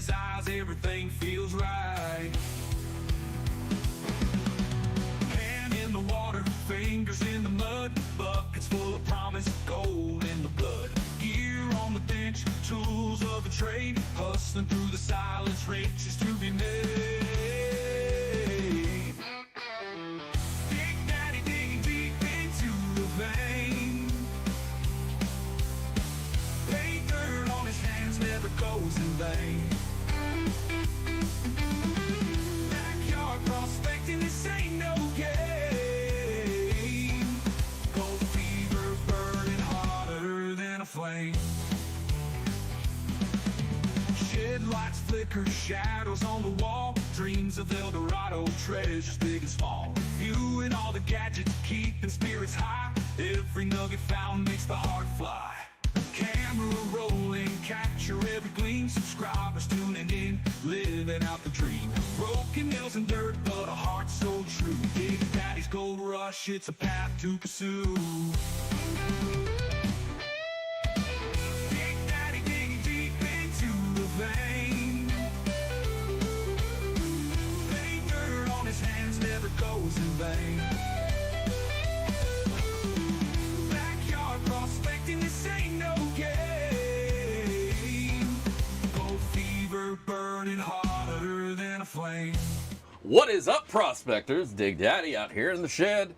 his eyes, everything feels right. Hand in the water, fingers in the mud, buckets full of promise, gold in the blood. Gear on the bench, tools of a trade, hustling through the silence, riches to be made. Big Daddy digging deep into the vein. Paint dirt on his hands never goes in vain. Backyard prospecting, this ain't no game. Gold fever burning hotter than a flame. Shed lights flicker, shadows on the wall. Dreams of El Dorado, treasures big and small. Viewing all the gadgets, keeping spirits high. Every nugget found makes the heart fly. Camera rolling, capture every gleam. Subscribers tuning in, living out the dream. Broken nails and dirt, but a heart so true. Big Daddy's Gold Rush, it's a path to pursue. Big Daddy digging deep into the vein. Paint dirt on his hands never goes in vain. Backyard prospecting, this ain't no game. Gold fever burning hotter than a flame. What is up, prospectors? Dig Daddy out here in the shed.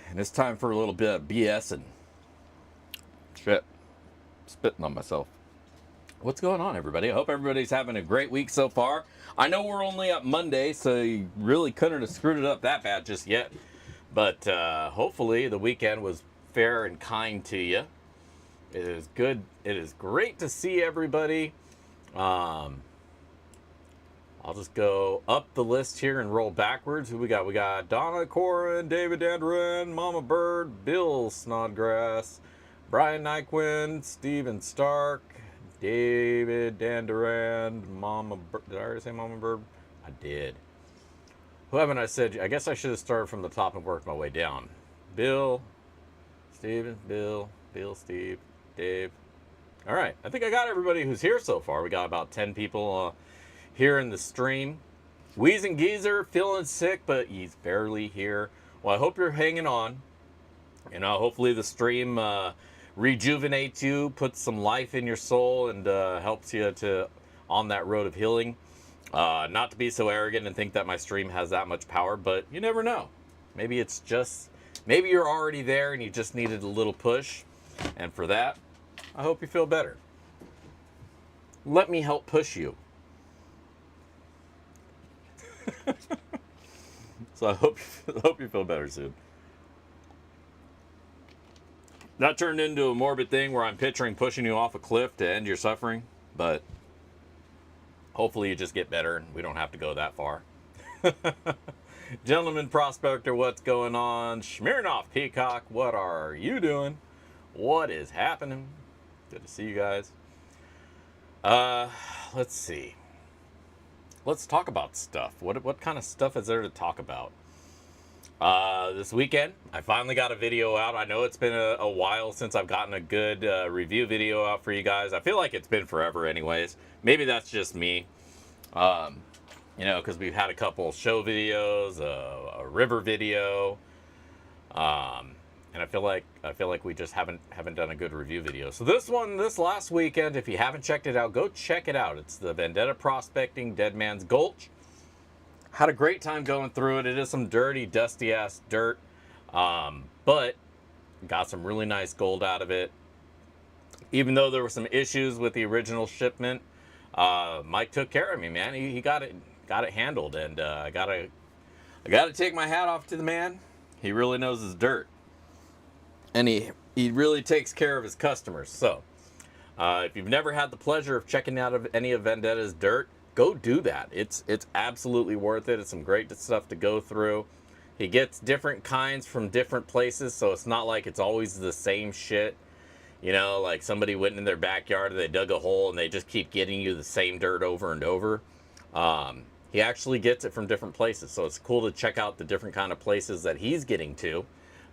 And it's time for a little bit of BS and shit. Spitting on myself. What's going on, everybody? I hope everybody's having a great week so far. I know we're only up Monday, so you really couldn't have screwed it up that bad just yet. But hopefully the weekend was fair and kind to you. It is good. It is great to see everybody. I'll just go up the list here and roll backwards. Who we got? We got Donna Corin, David Dandran, Mama Bird, Bill Snodgrass, Brian Nyquin, Steven Stark, David Dandran, Mama Bird. Did I already say Mama Bird? I did. Who haven't I said? I guess I should have started from the top and worked my way down. Bill, Steven, Bill, Steve, Dave. All right. I think I got everybody who's here so far. We got about 10 people here in the stream. Wheezing Geezer, feeling sick, but he's barely here. Well, I hope you're hanging on. You know, hopefully the stream rejuvenates you, puts some life in your soul, and helps you to on that road of healing. Not to be so arrogant and think that my stream has that much power, but you never know. Maybe it's just, maybe you're already there and you just needed a little push. And for that, I hope you feel better. Let me help push you. So I hope you feel better soon. That turned into a morbid thing where I'm picturing pushing you off a cliff to end your suffering, but hopefully you just get better and we don't have to go that far. Gentleman Prospector, what's going on? Smirnoff Peacock, what are you doing? What is happening? Good to see you guys. Let's see. Let's talk about stuff. What kind of stuff is there to talk about? This weekend, I finally got a video out. I know it's been a while since I've gotten a good review video out for you guys. I feel like it's been forever anyways. Maybe that's just me. You know, because we've had a couple show videos, a river video. And I feel like we just haven't done a good review video. So this last weekend, if you haven't checked it out, go check it out. It's the Vendetta Prospecting Dead Man's Gulch. Had a great time going through it. It is some dirty, dusty ass dirt, but got some really nice gold out of it. Even though there were some issues with the original shipment, Mike took care of me, man. He got it handled, and I gotta take my hat off to the man. He really knows his dirt. And he really takes care of his customers. So, if you've never had the pleasure of checking out any of Vendetta's dirt, go do that. It's absolutely worth it. It's some great stuff to go through. He gets different kinds from different places, so it's not like it's always the same shit. You know, like somebody went in their backyard and they dug a hole and they just keep getting you the same dirt over and over. He actually gets it from different places, so it's cool to check out the different kind of places that he's getting to.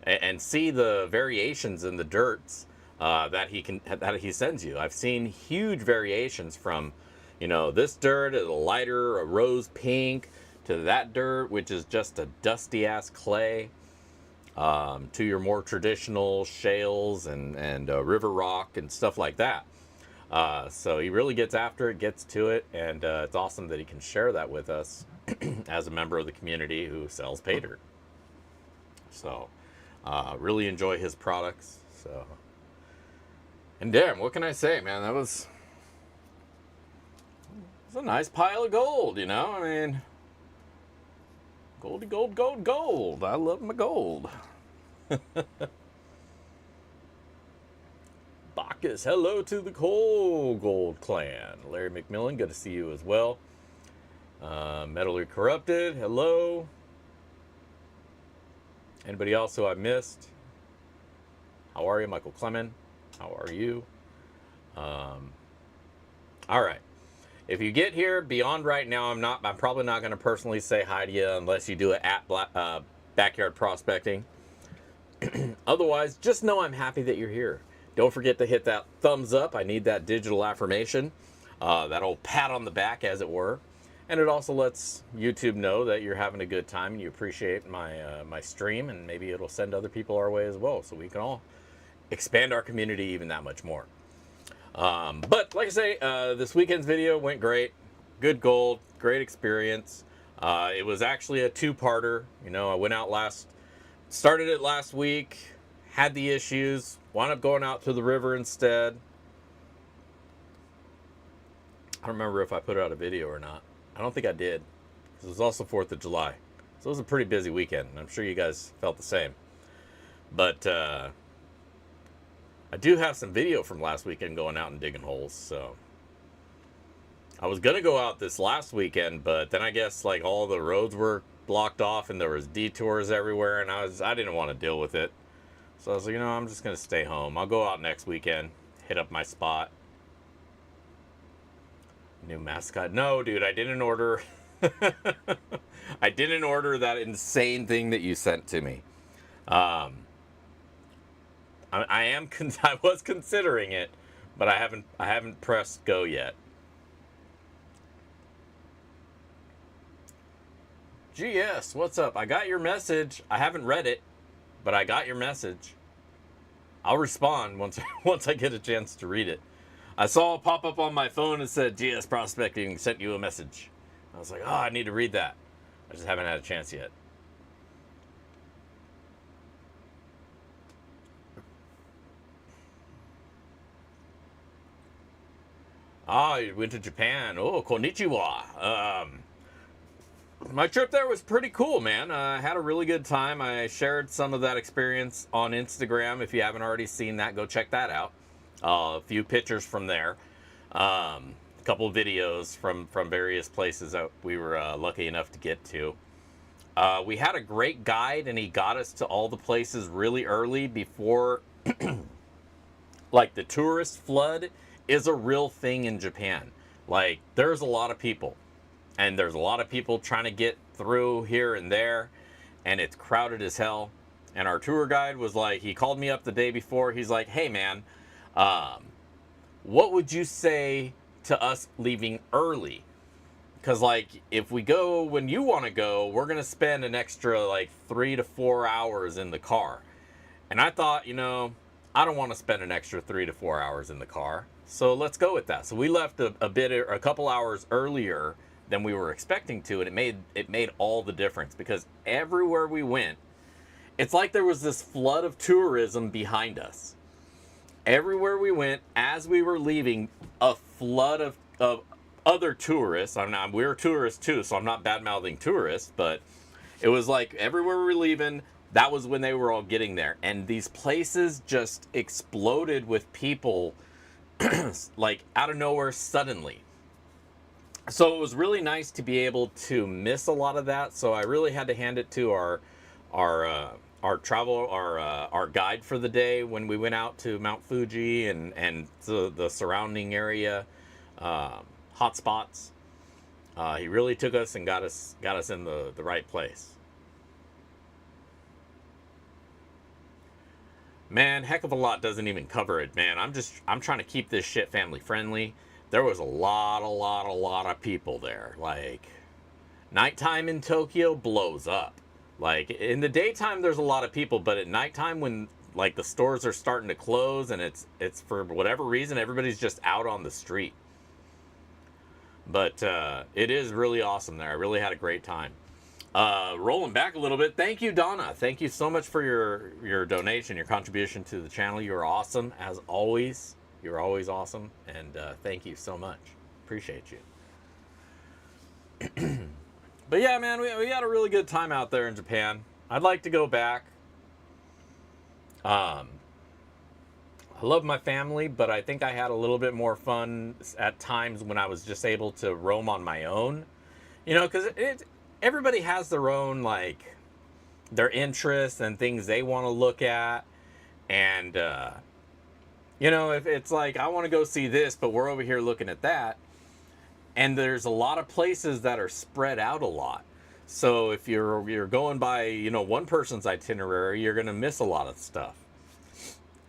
And see the variations in the dirts that he sends you. I've seen huge variations from You know, this dirt is a lighter, a rose pink, to that dirt, which is just a dusty ass clay, to your more traditional shales and river rock and stuff like that. So he really gets after it, gets to it, and it's awesome that he can share that with us as a member of the community who sells pay dirt. So really enjoy his products. So, and damn, what can I say, man? That was a nice pile of gold, you know? I mean, goldy gold, gold, gold. I love my gold. Bacchus, hello to the Coal Gold Clan. Larry McMillan, good to see you as well. Metally Corrupted, hello. Anybody else who I missed? How are you, Michael Clement? How are you? All right. If you get here beyond right now, I'm probably not going to personally say hi to you unless you do it at Backyard Prospecting. Otherwise, just know I'm happy that you're here. Don't forget to hit that thumbs up. I need that digital affirmation, that old pat on the back, as it were. And it also lets YouTube know that you're having a good time and you appreciate my stream, and maybe it'll send other people our way as well, so we can all expand our community even that much more. But like I say, this weekend's video went great. Good gold, great experience. It was actually a two-parter. You know, I went out started it last week, had the issues, wound up going out to the river instead. I don't remember if I put out a video or not. I don't think I did. It was also 4th of July. So it was a pretty busy weekend. I'm sure you guys felt the same. But I do have some video from last weekend going out and digging holes. So I was going to go out this last weekend, but then I guess like all the roads were blocked off and there was detours everywhere, and I didn't want to deal with it. So I was like, you know, I'm just going to stay home. I'll go out next weekend, hit up my spot. New mascot. No, dude, I didn't order. I didn't order that insane thing that you sent to me. I was considering it, but I haven't pressed go yet. GS, what's up? I got your message. I haven't read it, but I got your message. I'll respond once I get a chance to read it. I saw it pop up on my phone and said, GS Prospecting sent you a message. I was like, oh, I need to read that. I just haven't had a chance yet. Ah, you went to Japan. Oh, konnichiwa. My trip there was pretty cool, man. I had a really good time. I shared some of that experience on Instagram. If you haven't already seen that, go check that out. A few pictures from there. A couple of videos from various places that we were lucky enough to get to. We had a great guide, and he got us to all the places really early before, like, the tourist flood is a real thing in Japan. Like, there's a lot of people. And there's a lot of people trying to get through here and there, and it's crowded as hell. And our tour guide was like, he called me up the day before. He's like, hey, man, what would you say to us leaving early? Because, like, if we go when you want to go, we're going to spend an extra, like, 3 to 4 hours in the car. And I thought, you know, I don't want to spend an extra 3 to 4 hours in the car. So let's go with that. So we left a couple hours earlier than we were expecting to, and it made all the difference, because everywhere we went, it's like there was this flood of tourism behind us. Everywhere we went, as we were leaving, a flood of other tourists. We're tourists too, so I'm not bad-mouthing tourists, but it was like everywhere we were leaving, that was when they were all getting there. And these places just exploded with people like out of nowhere suddenly. So it was really nice to be able to miss a lot of that. So I really had to hand it to our guide for the day when we went out to Mount Fuji and the surrounding area hot spots. He really took us and got us in the right place. Man, heck of a lot doesn't even cover it, man. I'm trying to keep this shit family friendly. there was a lot of people there. Like, nighttime in Tokyo blows up. Like, in the daytime, there's a lot of people, but at nighttime, when like the stores are starting to close and it's for whatever reason, everybody's just out on the street. But it is really awesome there. I really had a great time. Rolling back a little bit, thank you, Donna. Thank you so much for your donation, your contribution to the channel. You're awesome, as always. You're always awesome, and thank you so much. Appreciate you. But yeah, man, we had a really good time out there in Japan. I'd like to go back. I love my family, but I think I had a little bit more fun at times when I was just able to roam on my own. You know, because everybody has their own, like, their interests and things they want to look at. And, you know, if it's like, I want to go see this, but we're over here looking at that. And there's a lot of places that are spread out a lot. So if you're going by, you know, one person's itinerary, you're going to miss a lot of stuff.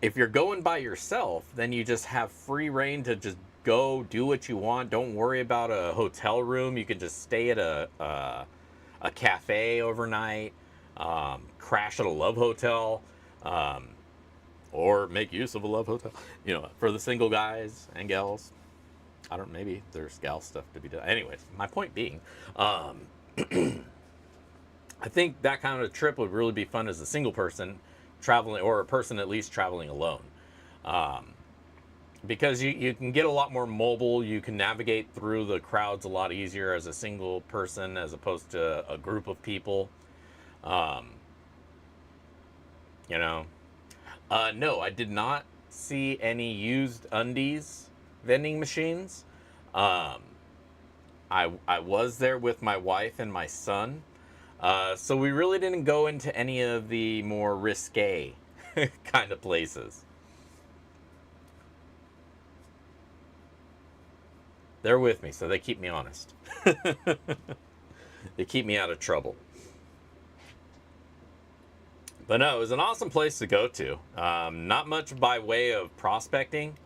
If you're going by yourself, then you just have free reign to just go do what you want. Don't worry about a hotel room. You can just stay at a cafe overnight, crash at a love hotel, or make use of a love hotel, you know, for the single guys and gals. I don't, maybe there's gal stuff to be done. Anyways, my point being, I think that kind of a trip would really be fun as a single person traveling, or a person at least traveling alone. Because you can get a lot more mobile. You can navigate through the crowds a lot easier as a single person as opposed to a group of people. You know, no, I did not see any used undies vending machines. I was there with my wife and my son. So we really didn't go into any of the more risque kind of places. They're with me, so they keep me honest. They keep me out of trouble. But no, it was an awesome place to go to. Not much by way of prospecting.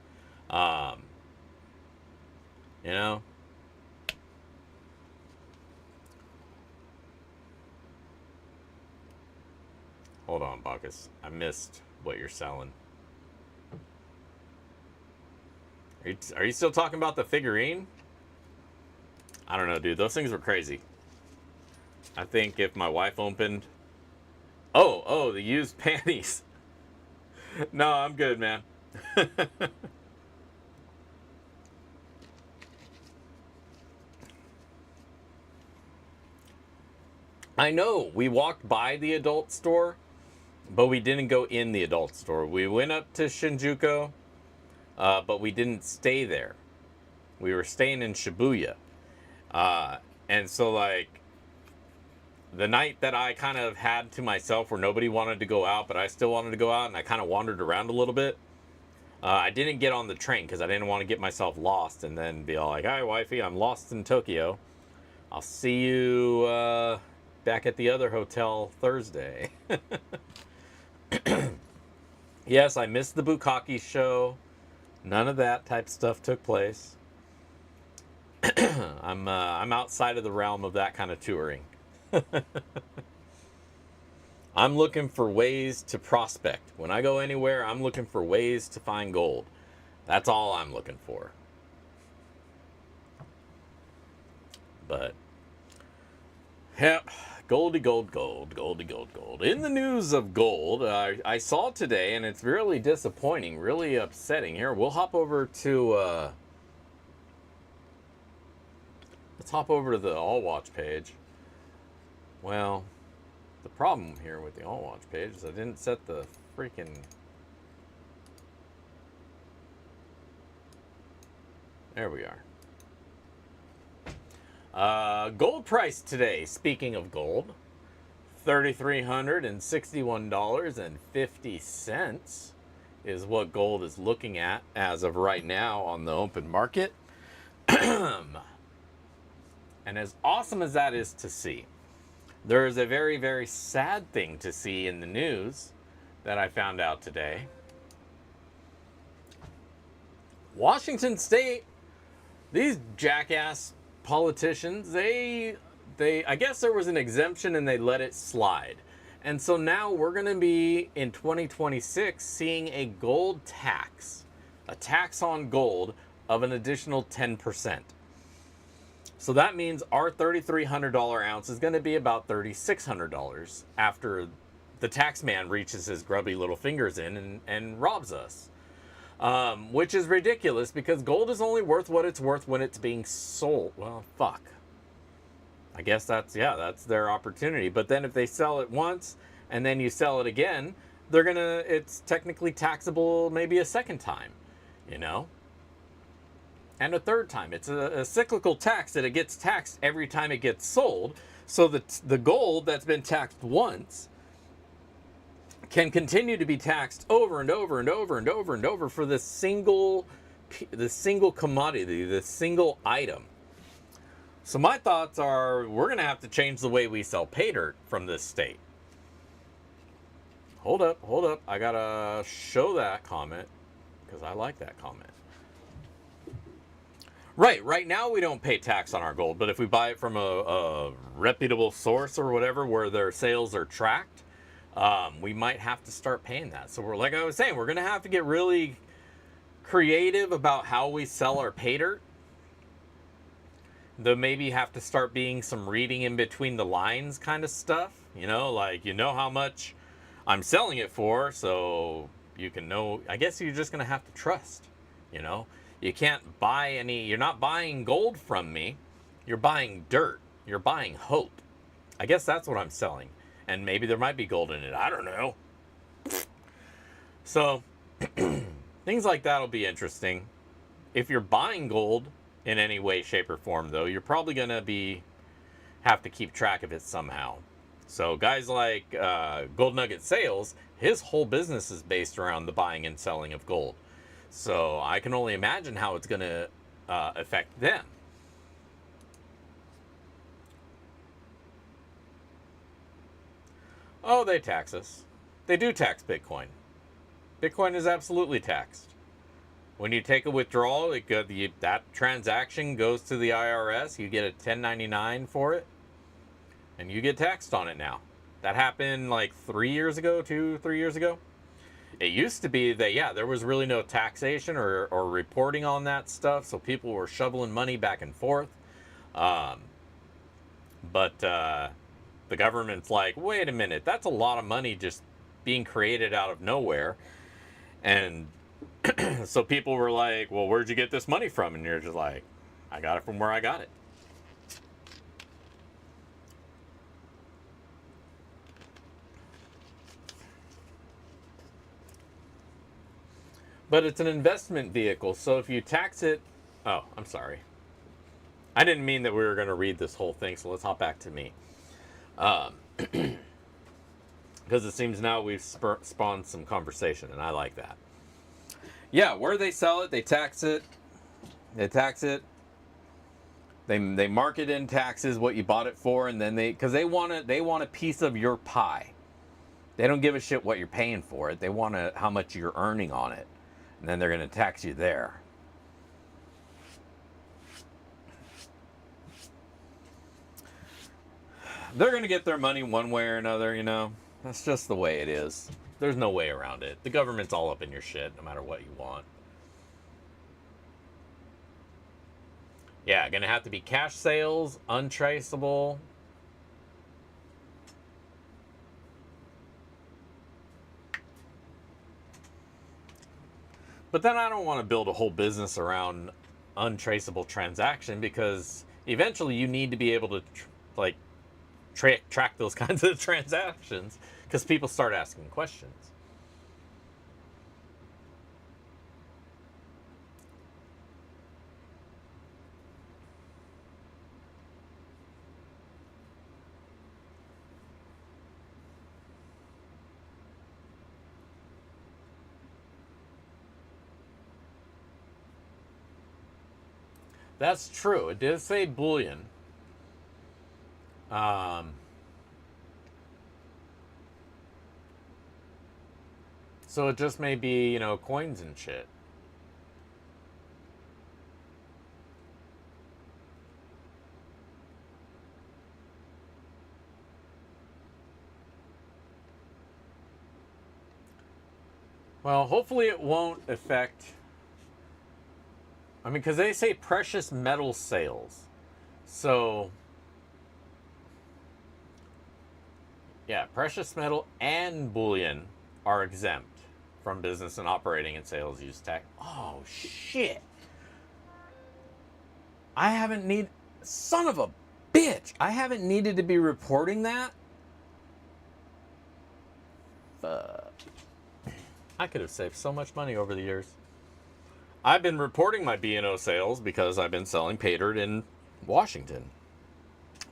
You know, hold on, Bacchus. I missed what you're selling. Are you still talking about the figurine? I don't know, dude. Those things were crazy. I think if my wife opened... Oh, the used panties. No, I'm good, man. I know, we walked by the adult store, but we didn't go in the adult store. We went up to Shinjuku, but we didn't stay there. We were staying in Shibuya. And so, like, the night that I kind of had to myself where nobody wanted to go out, but I still wanted to go out, and I kind of wandered around a little bit, I didn't get on the train because I didn't want to get myself lost and then be all like, "Hi, wifey, I'm lost in Tokyo. I'll see you back at the other hotel Thursday." Yes, I missed the Bukkake show. None of that type stuff took place. I'm outside of the realm of that kind of touring. I'm looking for ways to prospect. When I go anywhere, I'm looking for ways to find gold. That's all I'm looking for. But, yep, goldy gold, goldy gold, gold. In the news of gold, I saw today, and it's really disappointing, really upsetting. Here, we'll hop over to, let's hop over to the All Watch page. Well, the problem here with the All Watch page is I didn't set the freaking... There we are. Gold price today, speaking of gold, $3,361.50 is what gold is looking at as of right now on the open market. And as awesome as that is to see, there is a very, very sad thing to see in the news that I found out today. Washington State These jackass politicians, they I guess there was an exemption and they let it slide. And so now we're going to be in 2026 seeing a gold tax, a tax on gold of an additional 10%. So that means our $3,300 ounce is going to be about $3,600 after the tax man reaches his grubby little fingers in and robs us. Which is ridiculous because gold is only worth what it's worth when it's being sold. Well, fuck. I guess that's their opportunity. But then if they sell it once and then you sell it again, it's technically taxable maybe a second time, you know? And a third time. It's a cyclical tax that it gets taxed every time it gets sold. So the gold that's been taxed once can continue to be taxed over and over and over and over and over for the single commodity, the single item. So my thoughts are we're going to have to change the way we sell pay dirt from this state. Hold up. I got to show that comment because I like that comment. Right now we don't pay tax on our gold, but if we buy it from a reputable source or whatever where their sales are tracked, we might have to start paying that. So we're, like I was saying, we're going to have to get really creative about how we sell our pay dirt. Though maybe have to start being some reading in between the lines kind of stuff. You know, like, you know how much I'm selling it for, so you can know. I guess you're just going to have to trust, you know. You can't buy you're not buying gold from me. You're buying dirt. You're buying hope. I guess that's what I'm selling. And maybe there might be gold in it. I don't know. So, things like that will be interesting. If you're buying gold in any way, shape, or form, though, you're probably going to have to keep track of it somehow. So guys like Gold Nugget Sales, his whole business is based around the buying and selling of gold. So I can only imagine how it's going to affect them. Oh, they tax us. They do tax Bitcoin. Bitcoin is absolutely taxed. When you take a withdrawal, that transaction goes to the IRS. You get a 1099 for it, and you get taxed on it now. That happened like 3 years ago, 3 years ago. It used to be that, there was really no taxation or reporting on that stuff, so people were shoveling money back and forth. But the government's like, wait a minute, that's a lot of money just being created out of nowhere. And so people were like, well, where'd you get this money from? And you're just like, I got it from where I got it. But it's an investment vehicle, so if you tax it... Oh, I'm sorry. I didn't mean that we were going to read this whole thing, so let's hop back to me. Because it seems now we've spawned some conversation, and I like that. Yeah, where they sell it, they tax it. They tax it. They mark it in taxes what you bought it for, and then because they want a piece of your pie. They don't give a shit what you're paying for it. They want how much you're earning on it, and then they're going to tax you there. They're going to get their money one way or another, you know. That's just the way it is. There's no way around it. The government's all up in your shit, no matter what you want. Yeah, gonna have to be cash sales, untraceable. But then I don't want to build a whole business around untraceable transaction, because eventually you need to be able to track those kinds of transactions, because people start asking questions. That's true. It did say bullion. So it just may be, coins and shit. Well, hopefully it won't affect. I mean, because they say precious metal sales. So, yeah, precious metal and bullion are exempt from business and operating and sales use tax. Oh, shit. I haven't need. Son of a bitch. I haven't needed to be reporting that. I could have saved so much money over the years. I've been reporting my B&O sales because I've been selling pay dirt in Washington.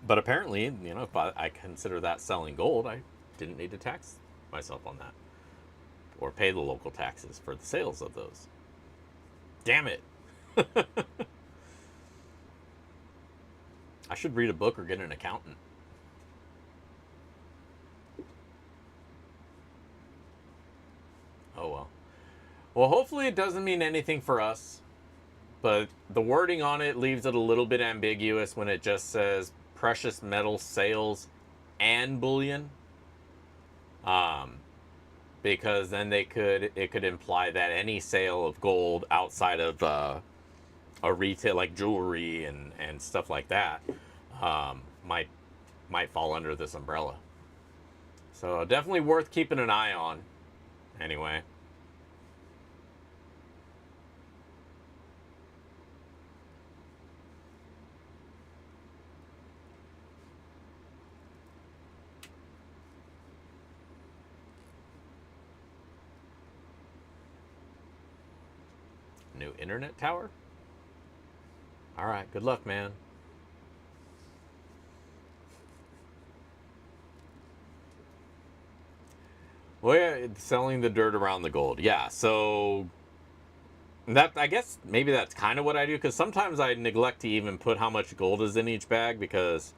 But apparently, if I consider that selling gold, I didn't need to tax myself on that or pay the local taxes for the sales of those. Damn it. I should read a book or get an accountant. Oh well. Well, hopefully it doesn't mean anything for us, but the wording on it leaves it a little bit ambiguous when it just says precious metal sales and bullion. Because then it could imply that any sale of gold outside of a retail like jewelry and stuff like that might fall under this umbrella. So definitely worth keeping an eye on. Anyway. New internet tower? All right, good luck, man. Well, yeah, it's selling the dirt around the gold. Yeah, so that I guess maybe that's kind of what I do because sometimes I neglect to even put how much gold is in each bag because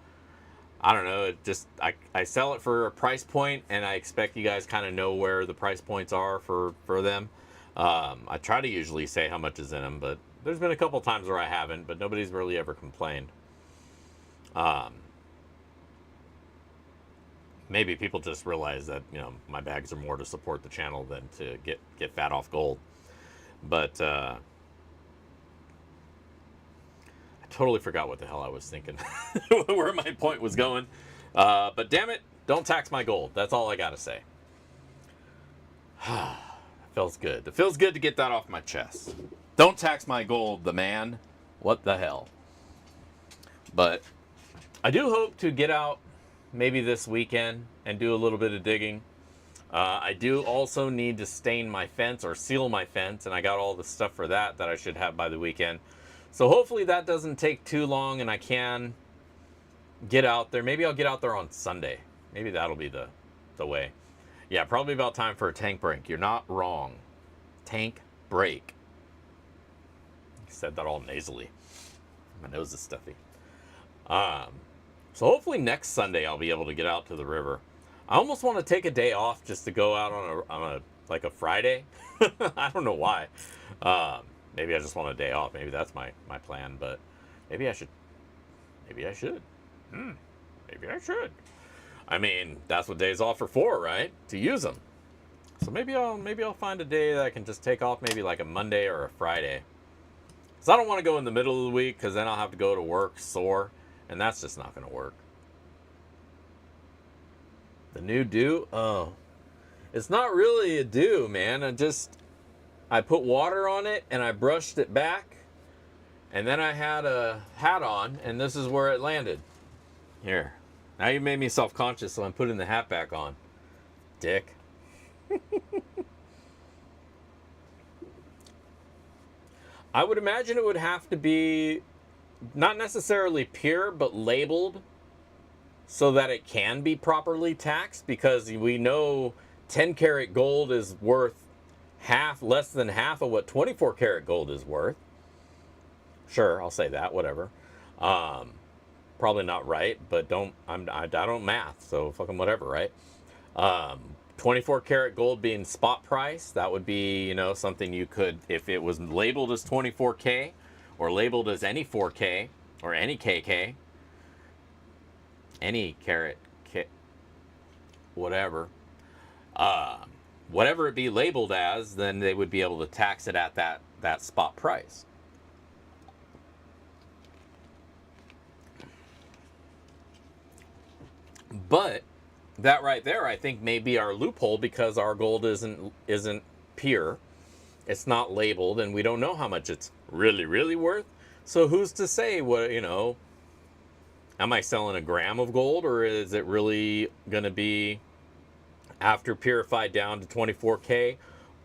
I don't know. It just I sell it for a price point and I expect you guys kind of know where the price points are for them. I try to usually say how much is in them, but there's been a couple times where I haven't, but nobody's really ever complained. Maybe people just realize that my bags are more to support the channel than to get fat off gold. But I totally forgot what the hell I was thinking, where my point was going. But damn it, don't tax my gold. That's all I gotta say. Feels good. It feels good to get that off my chest. Don't tax my gold, the man. What the hell? But I do hope to get out maybe this weekend and do a little bit of digging. I do also need to stain my fence or seal my fence, and I got all the stuff for that I should have by the weekend. So hopefully that doesn't take too long and I can get out there. Maybe I'll get out there on Sunday. Maybe that'll be the way. Yeah, probably about time for a tank break. You're not wrong. Tank break. I said that all nasally. My nose is stuffy. So hopefully next Sunday I'll be able to get out to the river. I almost want to take a day off just to go out on a Friday. I don't know why. Maybe I just want a day off. Maybe that's my plan. But maybe I should. Maybe I should. Maybe I should. I mean, that's what days off are for, right? To use them. So maybe I'll find a day that I can just take off, maybe like a Monday or a Friday. Because I don't want to go in the middle of the week, because then I'll have to go to work sore, and that's just not going to work. The new dew? Oh. It's not really a dew, man. I put water on it, and I brushed it back, and then I had a hat on, and this is where it landed. Here. Now you made me self-conscious, so I'm putting the hat back on. Dick. I would imagine it would have to be not necessarily pure, but labeled so that it can be properly taxed, because we know 10 karat gold is worth less than half of what 24 karat gold is worth. Sure, I'll say that, whatever. Probably not right, but I don't math, so fucking whatever, right? 24 karat gold being spot price, that would be, something you could, if it was labeled as 24K or labeled as any 4K or any KK, any carat, whatever, whatever it be labeled as, then they would be able to tax it at that spot price. But that right there, I think, may be our loophole, because our gold isn't pure. It's not labeled, and we don't know how much it's really worth. So who's to say what, am I selling a gram of gold, or is it really going to be, after purified down to 24K,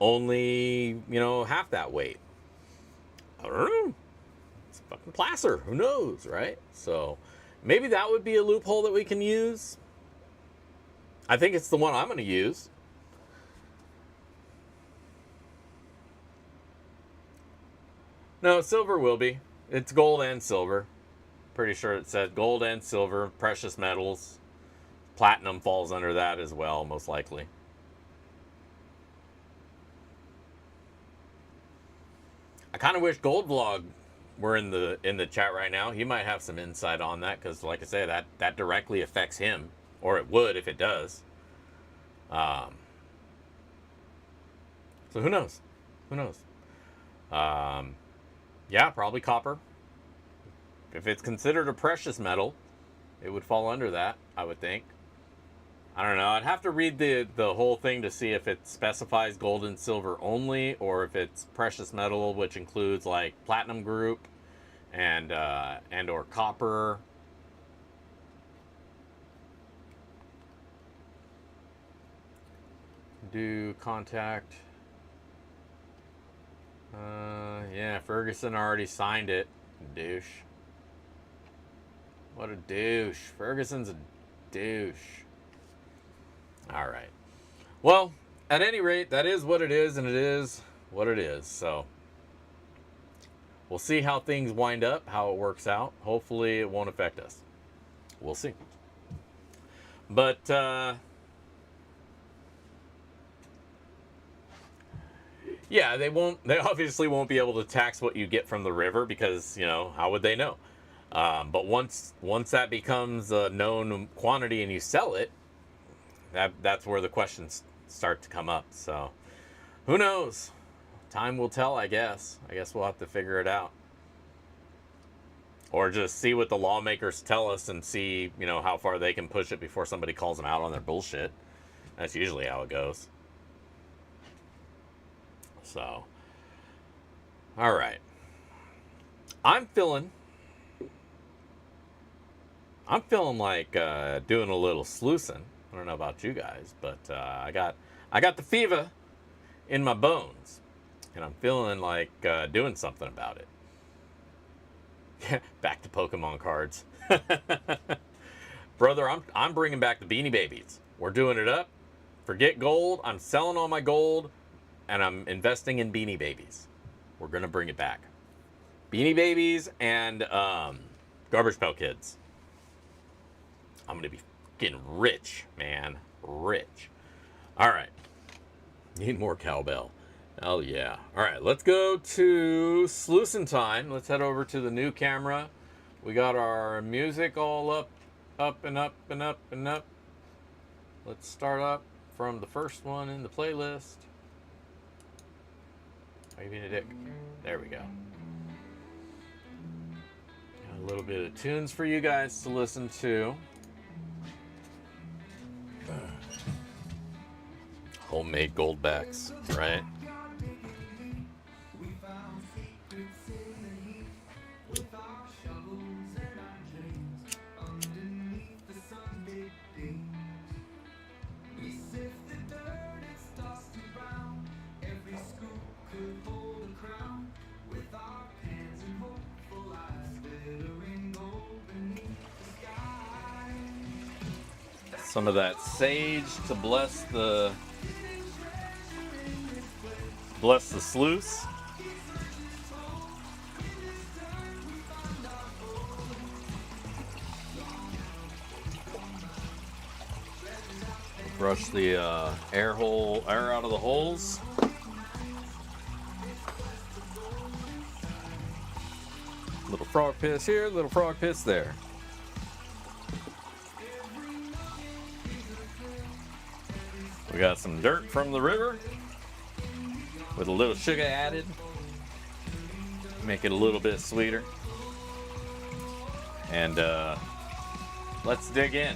only, half that weight? I don't know. It's fucking placer. Who knows, right? So maybe that would be a loophole that we can use. I think it's the one I'm going to use. No, silver will be. It's gold and silver. Pretty sure it said gold and silver, precious metals. Platinum falls under that as well, most likely. I kind of wish Gold Vlog were in the chat right now. He might have some insight on that, because, like I say, that directly affects him, or it would if it does. So who knows? Who knows? Yeah, probably copper. If it's considered a precious metal, it would fall under that, I would think. I don't know. I'd have to read the whole thing to see if it specifies gold and silver only, or if it's precious metal, which includes like platinum group and or copper. Do contact. Yeah, Ferguson already signed it. Douche. What a douche. Ferguson's a douche. All right. Well, at any rate, that is what it is, and it is what it is. So we'll see how things wind up, how it works out. Hopefully it won't affect us. We'll see. But yeah, they obviously won't be able to tax what you get from the river, because, how would they know? But once that becomes a known quantity and you sell it, that's where the questions start to come up. So who knows? Time will tell, I guess. I guess we'll have to figure it out. Or just see what the lawmakers tell us and see, how far they can push it before somebody calls them out on their bullshit. That's usually how it goes. So, all right. I'm feeling like doing a little sluicing. I don't know about you guys, but I got the fever in my bones, and I'm feeling like doing something about it. Back to Pokemon cards. Brother, I'm bringing back the Beanie Babies. We're doing it up. Forget gold. I'm selling all my gold, and I'm investing in Beanie Babies. We're going to bring it back. Beanie Babies and Garbage Pail Kids. I'm going to be getting rich, man. Rich. All right. Need more cowbell. Hell yeah. All right, let's go to sluicing time. Let's head over to the new camera. We got our music all up and up and up and up. Let's start up from the first one in the playlist. Are you being a dick? There we go. Got a little bit of tunes for you guys to listen to. Homemade goldbacks, right? Some of that sage to bless the sluice. Brush the air out of the holes. Little frog piss here, little frog piss there. We got some dirt from the river with a little sugar added. Make it a little bit sweeter. And let's dig in.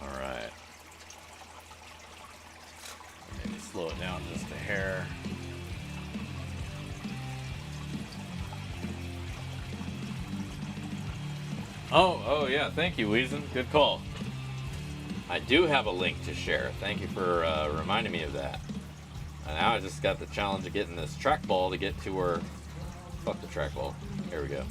All right. Maybe slow it down just a hair. Oh yeah, thank you, Weezen. Good call. I do have a link to share. Thank you for reminding me of that. And now I just got the challenge of getting this trackball to get to where... Fuck the trackball. Here we go.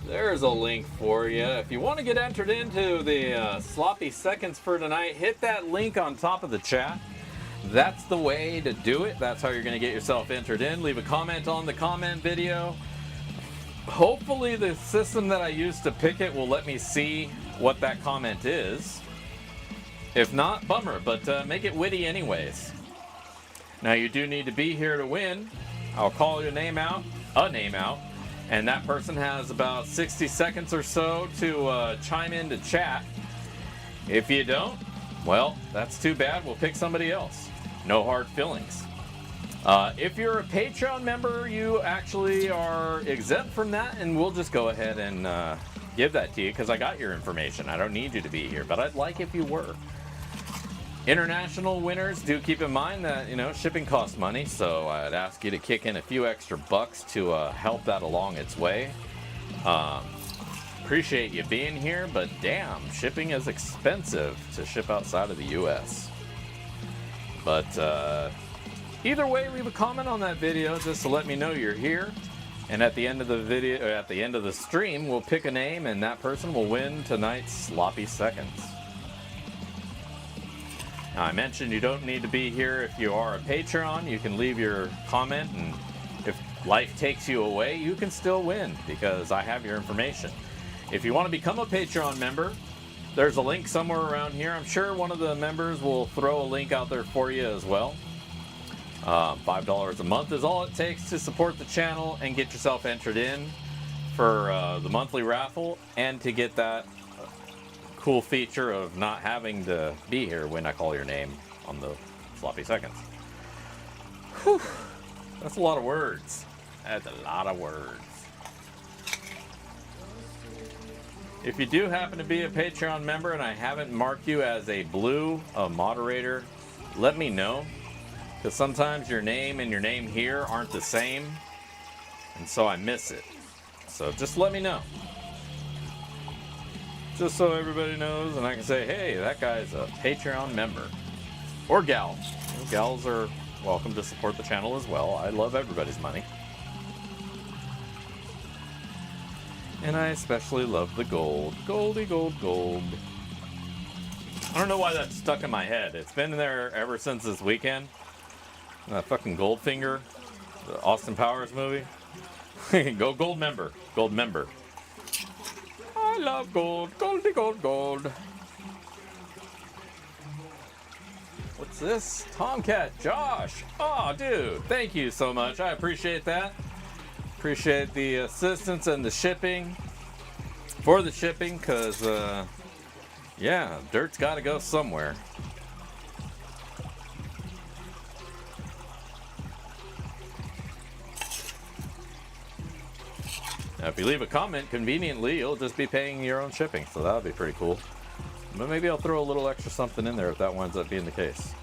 There's a link for you. If you want to get entered into the sloppy seconds for tonight, hit that link on top of the chat. That's the way to do it. That's how you're going to get yourself entered in. Leave a comment on the comment video. Hopefully the system that I use to pick it will let me see what that comment is. If not, bummer, but make it witty anyways. Now you do need to be here to win. I'll call your name out, and that person has about 60 seconds or so to chime in to chat. If you don't, well, that's too bad. We'll pick somebody else. No hard feelings. If you're a Patreon member, you actually are exempt from that, and we'll just go ahead and give that to you because I got your information. I don't need you to be here, but I'd like if you were. International winners, do keep in mind that, you know, shipping costs money, so I'd ask you to kick in a few extra bucks to help that along its way. Appreciate you being here, but damn, shipping is expensive to ship outside of the U.S. But either way, leave a comment on that video just to let me know you're here. And at the end of the video, or at the end of the stream, we'll pick a name, and that person will win tonight's sloppy seconds. Now, I mentioned you don't need to be here if you are a Patreon. You can leave your comment, and if life takes you away, you can still win because I have your information. If you want to become a Patreon member, there's a link somewhere around here. I'm sure one of the members will throw a link out there for you as well. $5 a month is all it takes to support the channel and get yourself entered in for the monthly raffle and to get that cool feature of not having to be here when I call your name on the sloppy seconds. Whew. That's a lot of words. That's a lot of words. If you do happen to be a Patreon member and I haven't marked you as a blue moderator, let me know. Because sometimes your name and your name here aren't the same. And so I miss it. So just let me know. Just so everybody knows and I can say, hey, that guy's a Patreon member. Or gal. Gals are welcome to support the channel as well. I love everybody's money. And I especially love the gold. Goldie gold gold. I don't know why that's stuck in my head. It's been there ever since this weekend. That fucking Goldfinger, the Austin Powers movie. Go gold member. Gold member. I love gold. Goldie gold gold. What's this? Tomcat Josh. Oh, dude, thank you so much. I appreciate that. Appreciate the assistance and the shipping. For the shipping, because, yeah, dirt's got to go somewhere. Now, if you leave a comment, conveniently, you'll just be paying your own shipping, so that would be pretty cool. But maybe I'll throw a little extra something in there if that winds up being the case.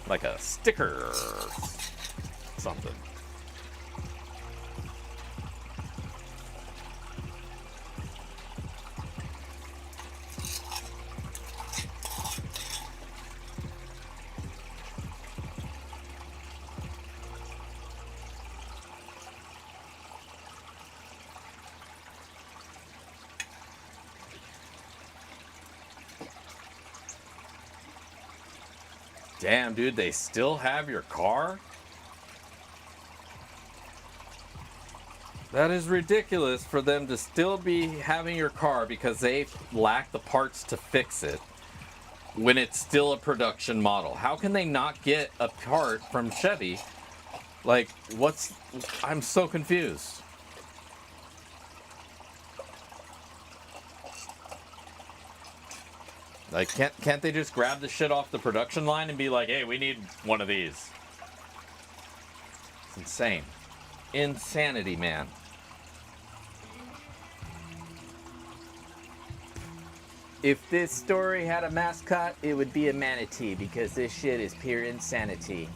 Like a sticker or something. Damn, dude, they still have your car? That is ridiculous for them to still be having your car because they lack the parts to fix it when it's still a production model. How can they not get a part from Chevy? Like, I'm so confused. Like, can't they just grab the shit off the production line and be like, hey, we need one of these? It's insane. Insanity, man. If this story had a mascot, it would be a manatee, because this shit is pure insanity.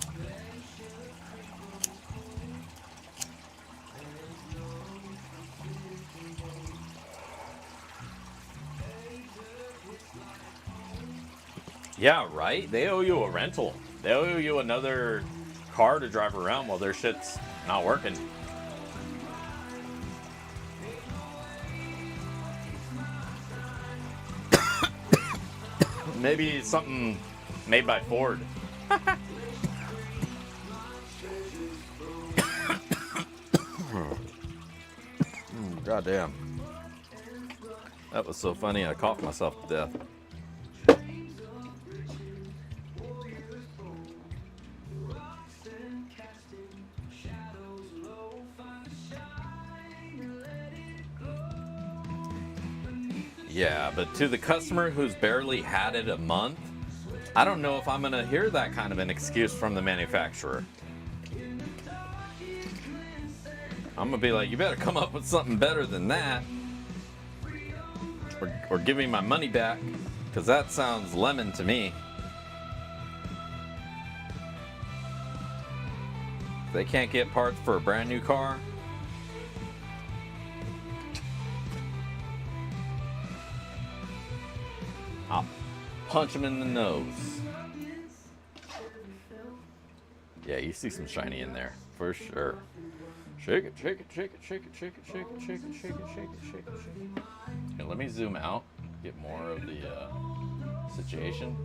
Yeah, right? They owe you a rental. They owe you another car to drive around while their shit's not working. Maybe something made by Ford. God damn. That was so funny, I coughed myself to death. Yeah, but to the customer who's barely had it a month, I don't know if I'm going to hear that kind of an excuse from the manufacturer. I'm going to be like, you better come up with something better than that. Or give me my money back, because that sounds lemon to me. If they can't get parts for a brand new car, I'll punch him in the nose. Yeah, you see some shiny in there, for sure. Shake it, shake it, shake it, shake it, shake it, shake it, shake it, shake it, shake it, shake it, shake it. Okay, let me zoom out, get more of the situation.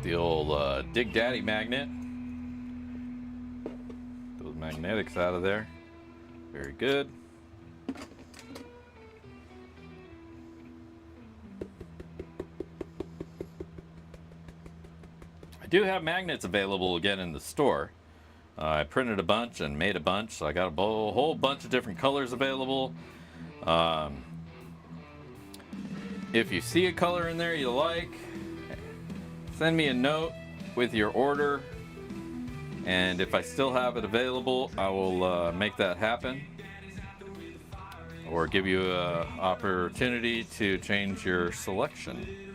The old Dig Daddy magnet. Those magnetics out of there. Very good. I do have magnets available again in the store. I printed a bunch and made a bunch, so I got a whole bunch of different colors available. If you see a color in there you like, send me a note with your order, and if I still have it available, I will make that happen, or give you an opportunity to change your selection.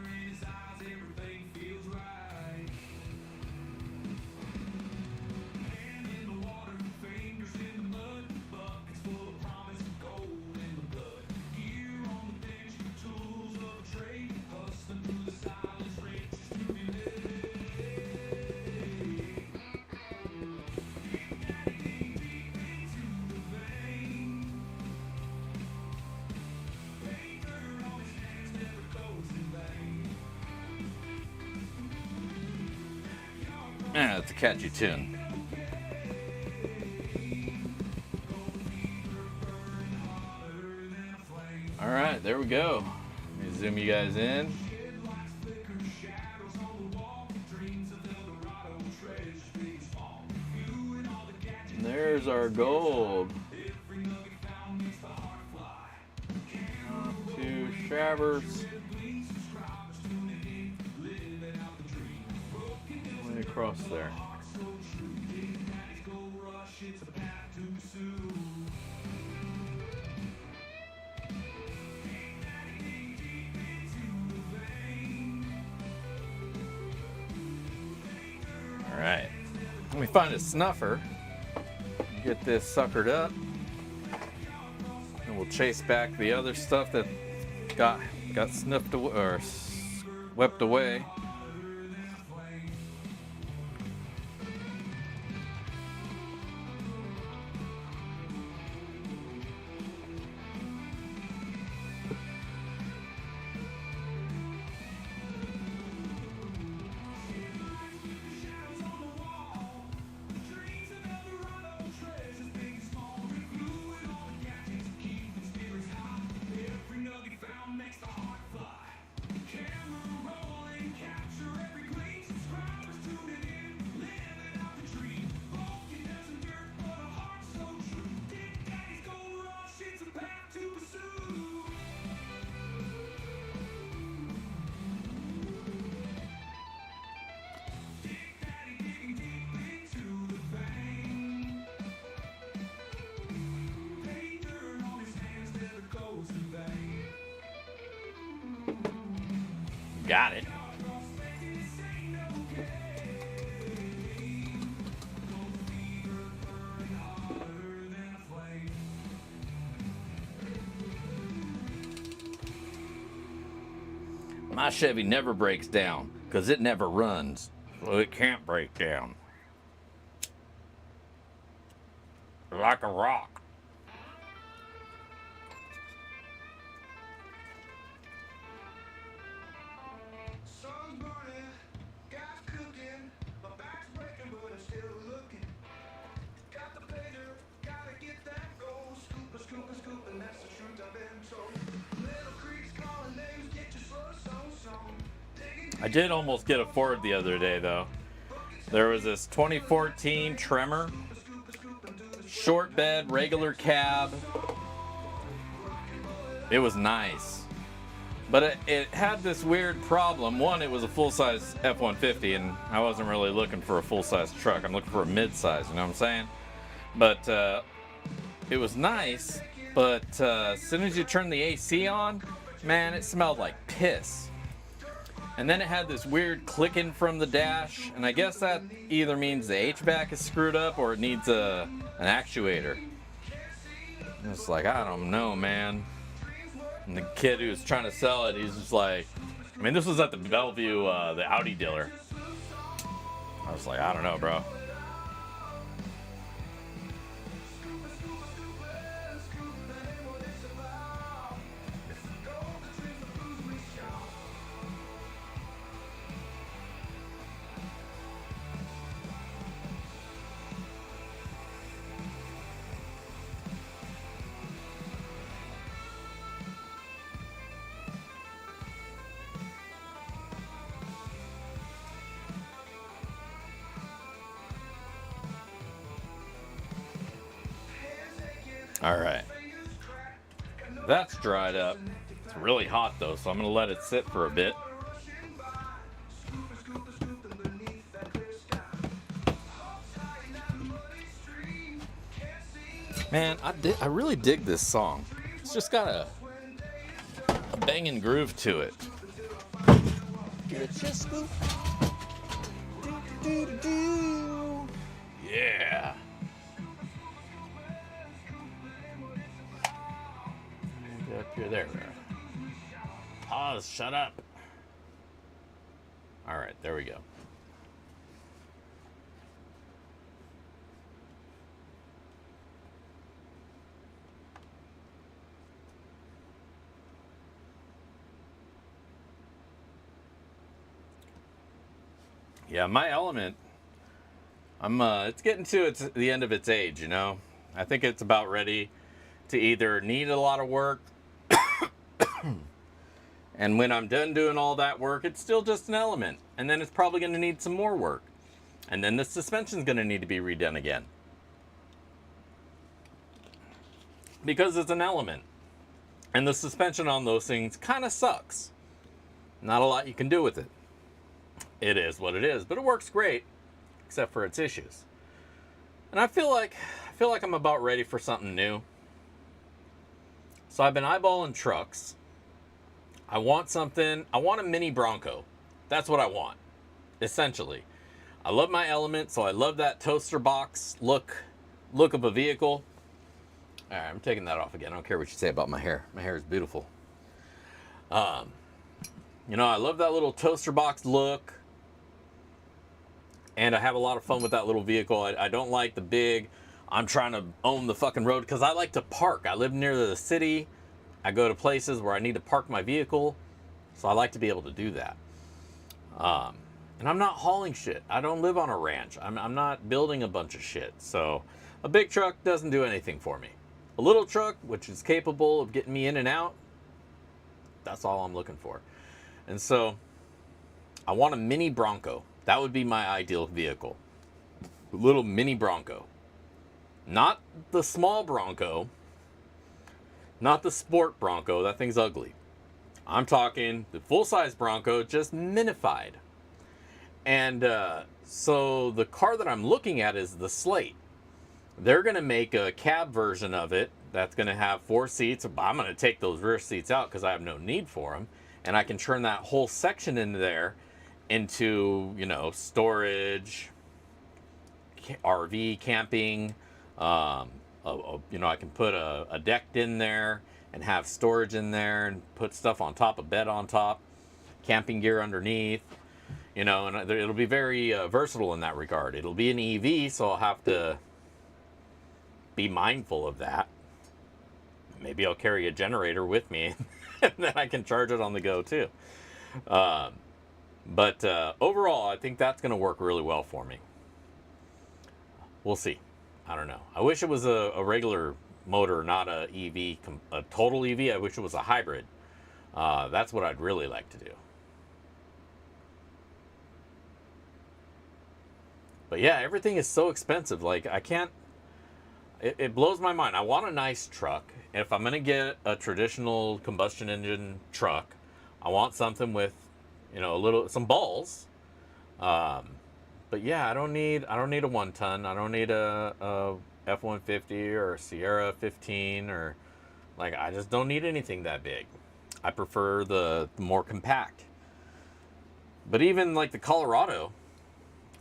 Yeah, it's a catchy tune. All right, there we go. Let me zoom you guys in. And there's our gold. To Shavers. Way across there. All right. Let me find a snuffer. Get this suckered up. And we'll chase back the other stuff that got sniffed away, or swept away. Got it. My Chevy never breaks down because it never runs. So it can't break down. Like a rock. I did almost get a Ford the other day, though. There was this 2014 Tremor, short bed, regular cab. It was nice, but it had this weird problem. One, it was a full-size F-150, and I wasn't really looking for a full-size truck. I'm looking for a mid-size, you know what I'm saying? But it was nice, but as soon as you turn the AC on, man, it smelled like piss. And then it had this weird clicking from the dash, and I guess that either means the HVAC is screwed up or it needs an actuator. It's like, I don't know, man. And the kid who was trying to sell it, he's just like, I mean, this was at the Bellevue, the Audi dealer. I was like, I don't know, bro. All right, that's dried up. It's really hot though, so I'm gonna let it sit for a bit. Man, I really dig this song. It's just got a banging groove to it. Yeah. Up here, there. Pause, shut up. All right, there we go. Yeah, my Element It's getting to the end of its age, you know. I think it's about ready to either need a lot of work, and when I'm done doing all that work, it's still just an element, and then it's probably going to need some more work, and then the suspension's going to need to be redone again because it's an element, and the suspension on those things kind of sucks. Not a lot you can do with it. It is what it is, but it works great, except for its issues. And I feel like I'm about ready for something new. So I've been eyeballing trucks. I want a mini Bronco. That's what I want, essentially. I love my Element, so I love that toaster box look of a vehicle. All right, I'm taking that off again. I don't care what you say about my hair. My hair is beautiful. You know, I love that little toaster box look. And I have a lot of fun with that little vehicle. I don't like the big, I'm trying to own the fucking road, because I like to park. I live near the city. I go to places where I need to park my vehicle. So I like to be able to do that. And I'm not hauling shit. I don't live on a ranch. I'm not building a bunch of shit. So a big truck doesn't do anything for me. A little truck, which is capable of getting me in and out, that's all I'm looking for. And so I want a mini Bronco. That would be my ideal vehicle. A little mini Bronco. Not the small Bronco. Not the sport Bronco. That thing's ugly. I'm talking the full-size Bronco, just minified. And so the car that I'm looking at is the Slate. They're going to make a cab version of it that's going to have 4 seats. I'm going to take those rear seats out because I have no need for them. And I can turn that whole section in there into, you know, storage, RV, camping. You know, I can put a deck in there and have storage in there and put stuff on top, a bed on top, camping gear underneath, you know, and it'll be very versatile in that regard. It'll be an EV, so I'll have to be mindful of that. Maybe I'll carry a generator with me and then I can charge it on the go too. But overall, I think that's going to work really well for me. We'll see. I don't know. I wish it was a regular motor, not a EV, a total EV. I wish it was a hybrid. That's what I'd really like to do. But yeah, everything is so expensive. Like, I can't, it blows my mind. I want a nice truck. If I'm going to get a traditional combustion engine truck, I want something with, you know, some balls. But yeah, I don't need a 1-ton. I don't need a F-150 or a Sierra 15 or, like, I just don't need anything that big. I prefer the more compact. But even like the Colorado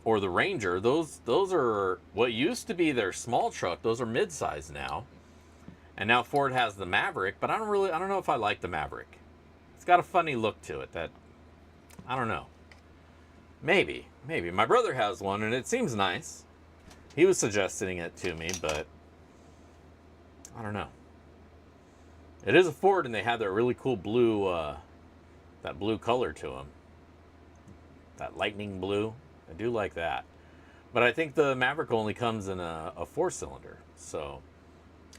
or the Ranger, those are what used to be their small truck. Those are mid-size now. And now Ford has the Maverick, but I don't know if I like the Maverick. It's got a funny look to it that, I don't know. Maybe. My brother has one, and it seems nice. He was suggesting it to me, but I don't know. It is a Ford, and they have that really cool blue, that blue color to them. That lightning blue. I do like that. But I think the Maverick only comes in a 4-cylinder, so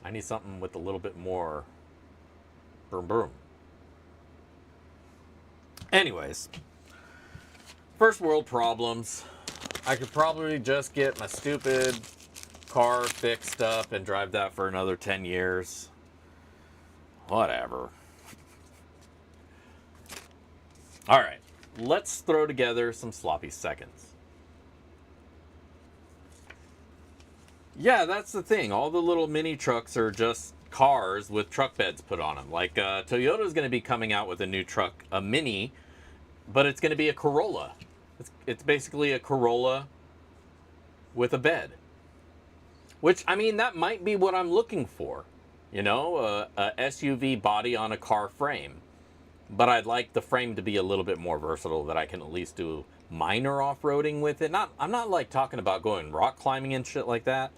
I need something with a little bit more boom boom. Anyways, first world problems. I could probably just get my stupid car fixed up and drive that for another 10 years. Whatever. All right, let's throw together some sloppy seconds. Yeah, that's the thing. All the little mini trucks are just cars with truck beds put on them. Like Toyota's going to be coming out with a new truck, a Mini, but it's going to be a Corolla. It's basically a Corolla with a bed. Which, I mean, that might be what I'm looking for. You know, a SUV body on a car frame. But I'd like the frame to be a little bit more versatile, that I can at least do minor off-roading with it. I'm not like talking about going rock climbing and shit like that.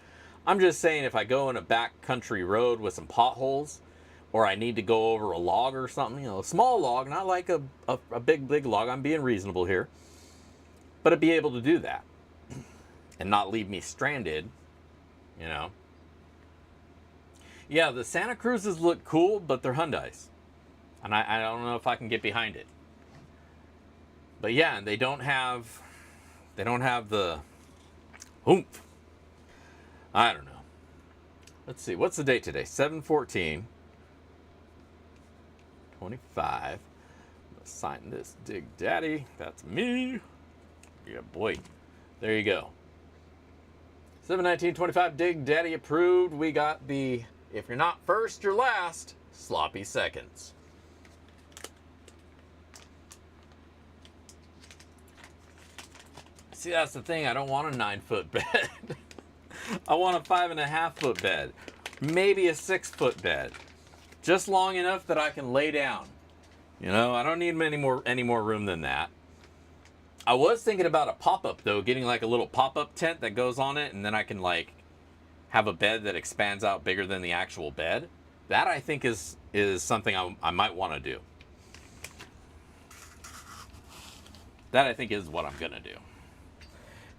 I'm just saying if I go in a backcountry road with some potholes, or I need to go over a log or something, you know, a small log, not like a big log. I'm being reasonable here. But I'd be able to do that. and not leave me stranded, you know. Yeah, the Santa Cruzes look cool, but they're Hyundais. And I don't know if I can get behind it. But yeah, and they don't have the oomph. I don't know. Let's see, what's the date today? 7/14/25. Let's sign this Dig Daddy. That's me. Yeah, boy. There you go. 7/19/25, Dig Daddy approved. We got the if you're not first, you're last. Sloppy seconds. See, that's the thing. I don't want a 9-foot bed. I want a 5.5-foot bed. Maybe a 6-foot bed. Just long enough that I can lay down. You know, I don't need any more room than that. I was thinking about a pop-up, though, getting like a little pop-up tent that goes on it, and then I can like have a bed that expands out bigger than the actual bed. That I think is something I might want to do. That I think is what I'm gonna do.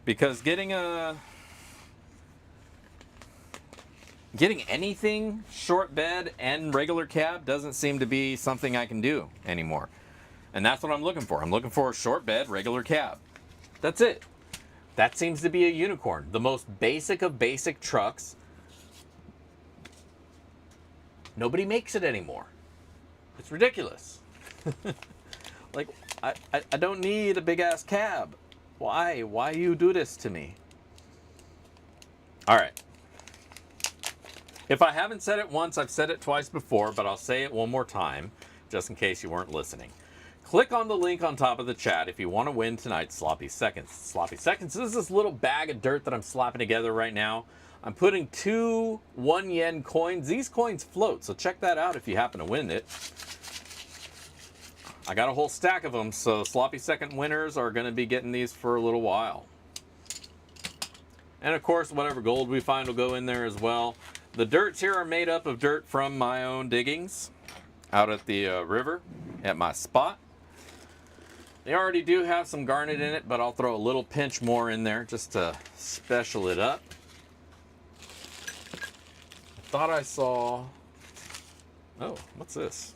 Because getting anything short bed and regular cab doesn't seem to be something I can do anymore. And that's what I'm looking for. I'm looking for a short bed, regular cab. That's it. That seems to be a unicorn. The most basic of basic trucks. Nobody makes it anymore. It's ridiculous. Like, I don't need a big ass cab. Why? Why you do this to me? All right. If I haven't said it once, I've said it twice before, but I'll say it one more time, just in case you weren't listening. Click on the link on top of the chat if you want to win tonight's Sloppy Seconds. Sloppy Seconds is this little bag of dirt that I'm slapping together right now. I'm putting 2 1-yen coins. These coins float, so check that out if you happen to win it. I got a whole stack of them, so Sloppy Second winners are going to be getting these for a little while. And of course, whatever gold we find will go in there as well. The dirts here are made up of dirt from my own diggings out at the river at my spot. They already do have some garnet in it, but I'll throw a little pinch more in there just to special it up. I thought I saw... Oh, what's this?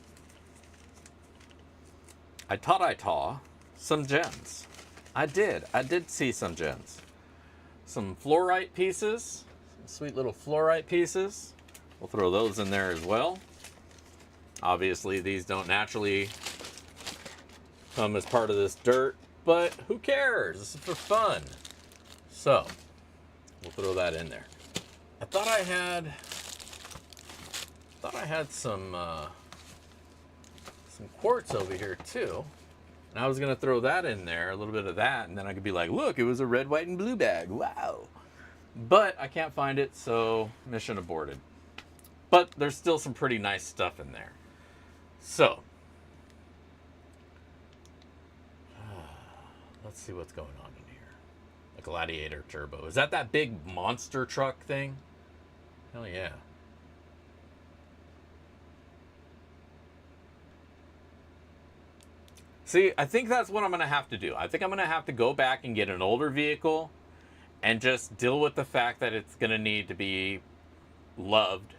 I thought I saw some gems. I did see some gems. Some fluorite pieces. Some sweet little fluorite pieces. We'll throw those in there as well. Obviously, these don't naturally come as part of this dirt, but who cares? This is for fun. So, we'll throw that in there. I thought I had some quartz over here too. And I was gonna throw that in there, a little bit of that, and then I could be like, look, it was a red, white, and blue bag. Wow. But I can't find it, so mission aborted. But there's still some pretty nice stuff in there. So, let's see what's going on in here. A Gladiator Turbo. Is that big monster truck thing? Hell yeah. See, I think that's what I'm going to have to do. I think I'm going to have to go back and get an older vehicle and just deal with the fact that it's going to need to be loved,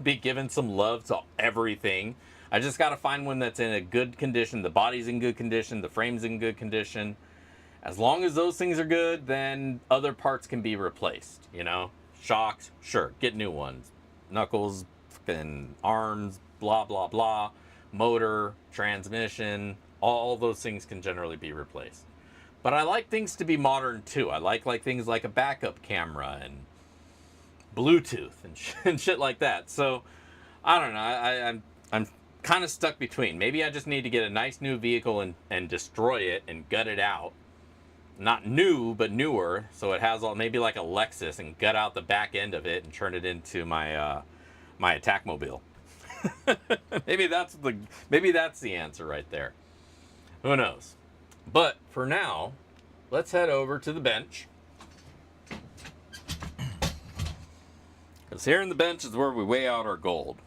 be given some love to everything. I just got to find one that's in a good condition. The body's in good condition. The frame's in good condition. As long as those things are good, then other parts can be replaced, you know? Shocks, sure, get new ones. Knuckles, and arms, blah, blah, blah. Motor, transmission, all those things can generally be replaced. But I like things to be modern too. I like things like a backup camera and Bluetooth and shit like that. So, I don't know. I'm kind of stuck between. Maybe I just need to get a nice new vehicle and destroy it and gut it out. Not new, but newer, so it has all, maybe like a Lexus, and gut out the back end of it and turn it into my my attack mobile. maybe that's the answer right there. Who knows? But for now, let's head over to the bench. Because here in the bench is where we weigh out our gold.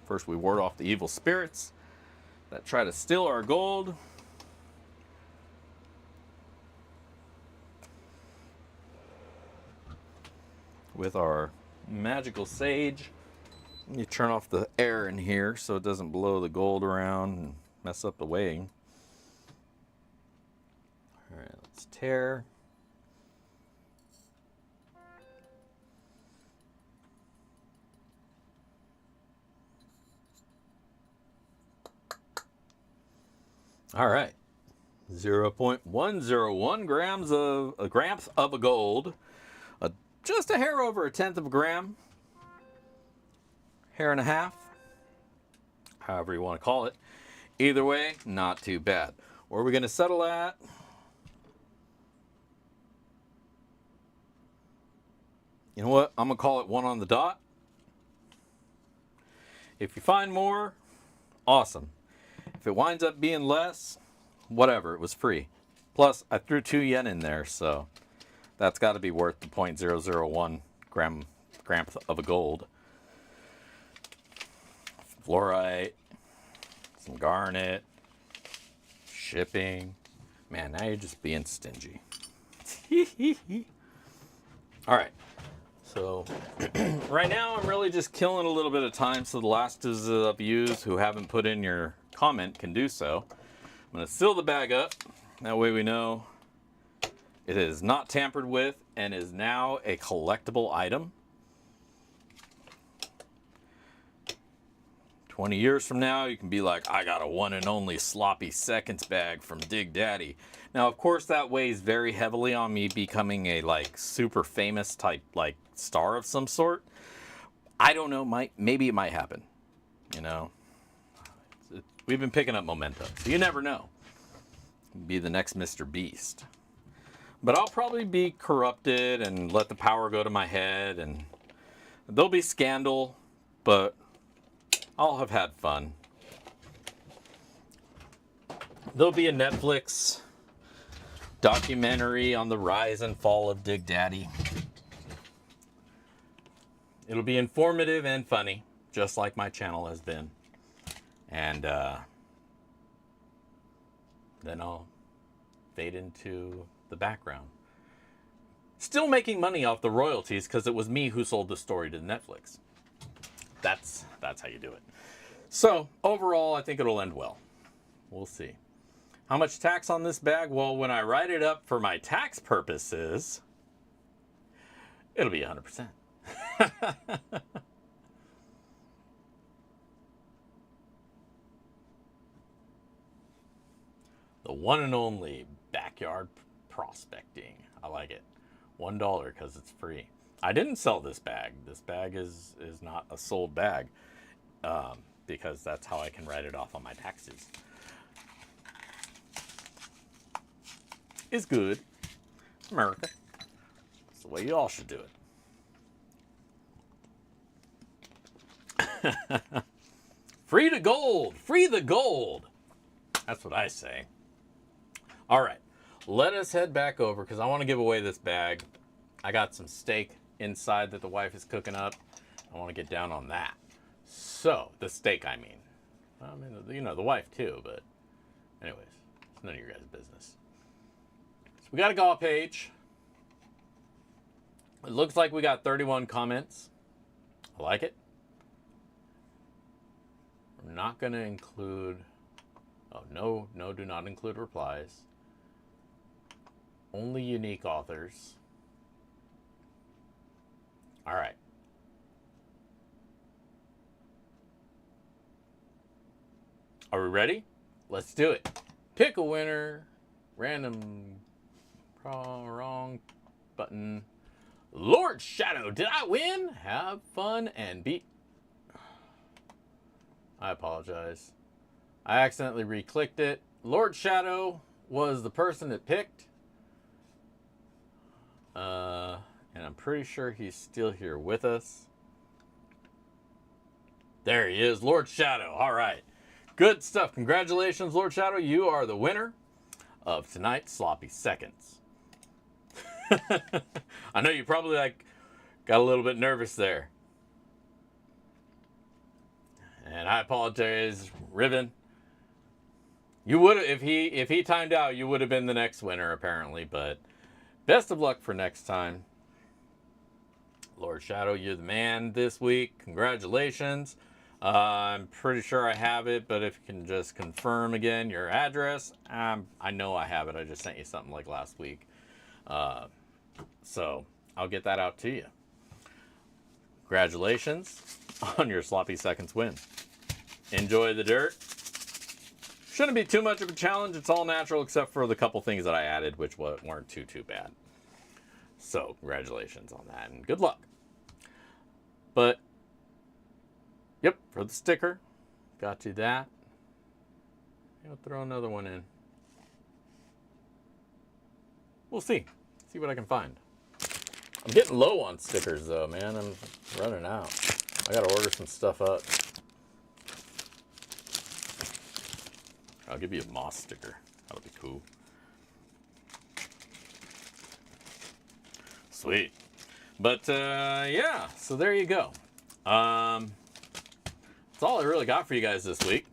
First, we ward off the evil spirits that try to steal our gold. With our magical sage. You turn off the air in here so it doesn't blow the gold around and mess up the weighing. All right, let's tear. All right, 0.101 grams of a gold, just a hair over 1/10 of a gram, hair and a half, however you want to call it. Either way, not too bad. Where are we going to settle at? You know what? I'm going to call it 1 on the dot. If you find more, awesome. If it winds up being less, whatever, it was free. Plus, I threw 2 yen in there, so that's got to be worth the 0.001 gram of a gold. Fluorite, some garnet, shipping. Man, now you're just being stingy. All right. So right now I'm really just killing a little bit of time so the last of you who haven't put in your comment can do so. I'm going to seal the bag up. That way we know it is not tampered with and is now a collectible item. 20 years from now, you can be like, I got a one and only sloppy seconds bag from Dig Daddy. Now, of course, that weighs very heavily on me becoming a like super famous type like star of some sort. I don't know, maybe it might happen. You know, we've been picking up momentum, so you never know. Be the next Mr. Beast. But I'll probably be corrupted and let the power go to my head, and there'll be scandal, but I'll have had fun. There'll be a Netflix documentary on the rise and fall of Dig Daddy. It'll be informative and funny, just like my channel has been. And then I'll fade into the background. Still making money off the royalties because it was me who sold the story to Netflix. That's how you do it. So overall, I think it'll end well. We'll see. How much tax on this bag? Well, when I write it up for my tax purposes, it'll be 100%. The one and only backyard prospecting. I like it. $1 because it's free. I didn't sell this bag. This bag is not a sold bag because that's how I can write it off on my taxes. It's good. America. It's the way you all should do it. Free the gold. Free the gold. That's what I say. All right. Let us head back over because I want to give away this bag. I got some steak inside that the wife is cooking up. I want to get down on that. So, the steak, I mean. You know, the wife too, but anyways, it's none of your guys' business. So we got a GAW page. It looks like we got 31 comments. I like it. We're not going to include... Oh, no, do not include replies. Only unique authors. All right. Are we ready? Let's do it. Pick a winner. Random. Wrong button. Lord Shadow, did I win? Have fun and beat. I apologize. I accidentally re-clicked it. Lord Shadow was the person that picked. And I'm pretty sure he's still here with us. There he is, Lord Shadow. All right. Good stuff. Congratulations, Lord Shadow. You are the winner of tonight's Sloppy Seconds. I know you probably got a little bit nervous there. And I apologize, Ribbon. You would if he timed out, you would have been the next winner apparently. But best of luck for next time. Lord Shadow, you're the man this week. Congratulations. I'm pretty sure I have it, but if you can just confirm again your address. I know I have it. I just sent you something like last week. So I'll get that out to you. Congratulations on your sloppy seconds win. Enjoy the dirt. Shouldn't be too much of a challenge. It's all natural except for the couple things that I added, which weren't too bad. So congratulations on that and good luck. But yep, for the sticker, got you that. I'll throw another one in. We'll see. See what I can find. I'm getting low on stickers though, man. I'm running out. I gotta order some stuff up. I'll give you a moss sticker. That'll be cool. Sweet. But yeah, so there you go. That's all I really got for you guys this week.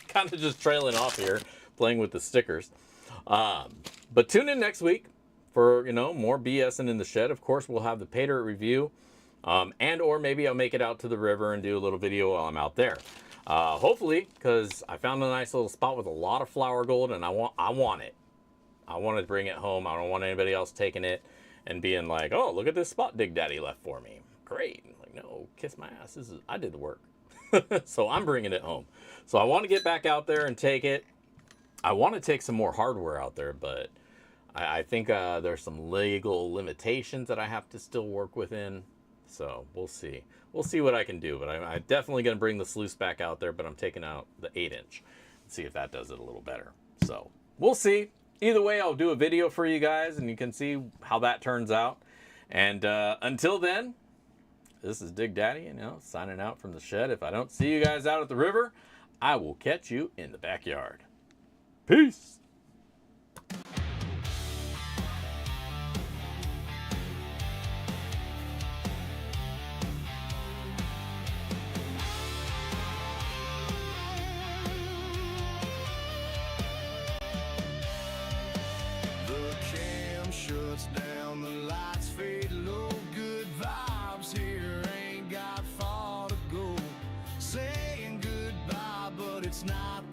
Kind of just trailing off here, playing with the stickers. But tune in next week for, more BSing in the shed. Of course, we'll have the pay dirt review. And or maybe I'll make it out to the river and do a little video while I'm out there. Hopefully, because I found a nice little spot with a lot of flower gold, and I want it. I want to bring it home. I don't want anybody else taking it and being like, "Oh, look at this spot Dig Daddy left for me. Great." I'm like, no, kiss my ass. I did the work. So I'm bringing it home. So I want to get back out there and take it. I want to take some more hardware out there, but I think there's some legal limitations that I have to still work within. So we'll see. We'll see what I can do. But I'm definitely going to bring the sluice back out there, but I'm taking out the 8-inch and see if that does it a little better. So we'll see. Either way, I'll do a video for you guys, and you can see how that turns out. And until then, this is Dig Daddy, signing out from the shed. If I don't see you guys out at the river, I will catch you in the backyard. Peace. Shuts down, the lights fade low. Good vibes here, ain't got far to go. Saying goodbye, but it's not